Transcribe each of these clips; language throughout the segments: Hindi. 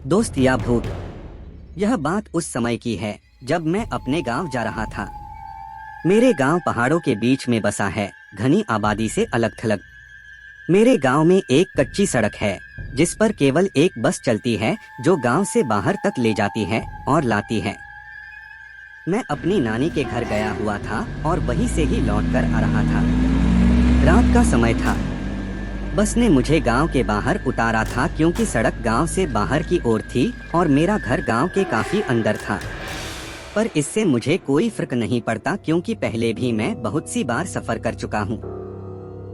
दोस्त या भूत। यह बात उस समय की है जब मैं अपने गांव जा रहा था। मेरे गांव पहाड़ों के बीच में बसा है, घनी आबादी से अलग थलग। मेरे गांव में एक कच्ची सड़क है जिस पर केवल एक बस चलती है जो गांव से बाहर तक ले जाती है और लाती है। मैं अपनी नानी के घर गया हुआ था और वहीं से ही लौटकर आ रहा था। रात का समय था। बस ने मुझे गांव के बाहर उतारा था क्योंकि सड़क गांव से बाहर की ओर थी और मेरा घर गांव के काफी अंदर था। पर इससे मुझे कोई फर्क नहीं पड़ता क्योंकि पहले भी मैं बहुत सी बार सफर कर चुका हूं।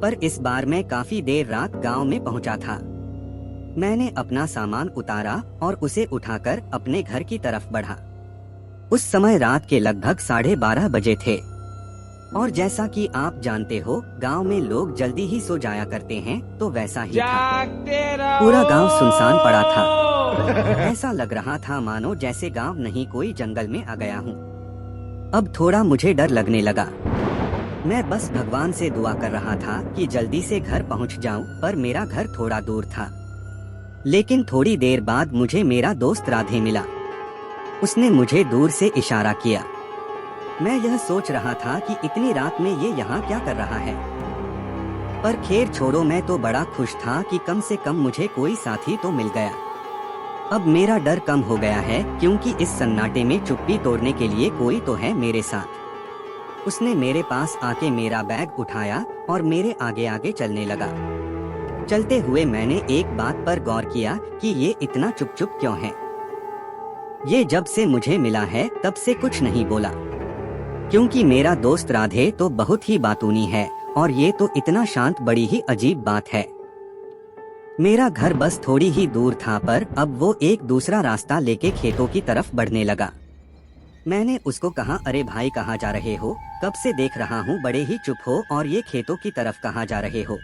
पर इस बार मैं काफी देर रात गांव में पहुंचा था। मैंने अपना सामान उतारा और उसे उठाकर अपने घर की तरफ बढ़ा। उस समय रात के लगभग 12:30 बजे थे और जैसा कि आप जानते हो गांव में लोग जल्दी ही सो जाया करते हैं, तो वैसा ही था। पूरा गांव सुनसान पड़ा था। ऐसा लग रहा था मानो जैसे गांव नहीं कोई जंगल में आ गया हूँ। अब थोड़ा मुझे डर लगने लगा। मैं बस भगवान से दुआ कर रहा था कि जल्दी से घर पहुँच जाऊं, पर मेरा घर थोड़ा दूर था। लेकिन थोड़ी देर बाद मुझे मेरा दोस्त राधे मिला। उसने मुझे दूर से इशारा किया। मैं यह सोच रहा था कि इतनी रात में ये यहाँ क्या कर रहा है। पर खैर छोड़ो, मैं तो बड़ा खुश था कि कम से कम मुझे कोई साथी तो मिल गया। अब मेरा डर कम हो गया है क्योंकि इस सन्नाटे में चुप्पी तोड़ने के लिए कोई तो है मेरे साथ। उसने मेरे पास आके मेरा बैग उठाया और मेरे आगे आगे चलने लगा। चलते हुए मैंने एक बात पर गौर किया कि ये इतना चुप चुप क्यों है। ये जब से मुझे मिला है तब से कुछ नहीं बोला, क्योंकि मेरा दोस्त राधे तो बहुत ही बातूनी है और ये तो इतना शांत, बड़ी ही अजीब बात है। मेरा घर बस थोड़ी ही दूर था, पर अब वो एक दूसरा रास्ता लेके खेतों की तरफ बढ़ने लगा। मैंने उसको कहा, अरे भाई कहाँ जा रहे हो? कब से देख रहा हूँ बड़े ही चुप हो और ये खेतों की तरफ कहाँ जा रहे हो?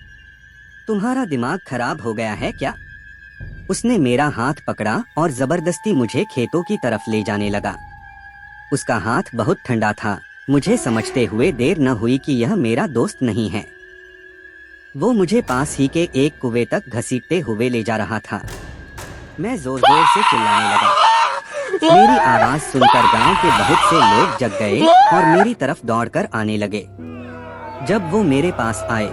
तुम्हारा दिमाग खराब हो गया है क्या? उसने मेरा हाथ पकड़ा और जबरदस्ती मुझे खेतों की तरफ ले जाने लगा। उसका हाथ बहुत ठंडा था। मुझे समझते हुए देर न हुई कि यह मेरा दोस्त नहीं है। वो मुझे पास ही के एक कुएं तक घसीटते हुए ले जा रहा था। मैं जोर जोर से चिल्लाने लगा। मेरी आवाज सुनकर गांव के बहुत से लोग जग गए और मेरी तरफ दौड़कर आने लगे। जब वो मेरे पास आए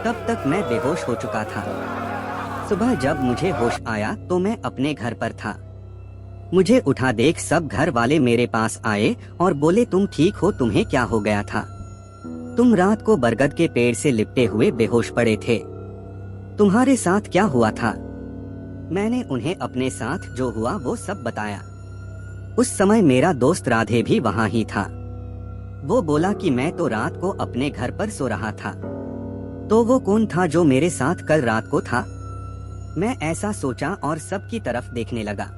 तब तक मैं बेहोश हो चुका था। सुबह जब मुझे होश आया तो मैं अपने घर पर था। मुझे उठा देख सब घर वाले मेरे पास आए और बोले, तुम ठीक हो? तुम्हें क्या हो गया था? तुम रात को बरगद के पेड़ से लिपटे हुए बेहोश पड़े थे। तुम्हारे साथ क्या हुआ था? मैंने उन्हें अपने साथ जो हुआ वो सब बताया। उस समय मेरा दोस्त राधे भी वहाँ ही था। वो बोला कि मैं तो रात को अपने घर पर सो रहा था। तो वो कौन था जो मेरे साथ कल रात को था? मैं ऐसा सोचा और सबकी तरफ देखने लगा।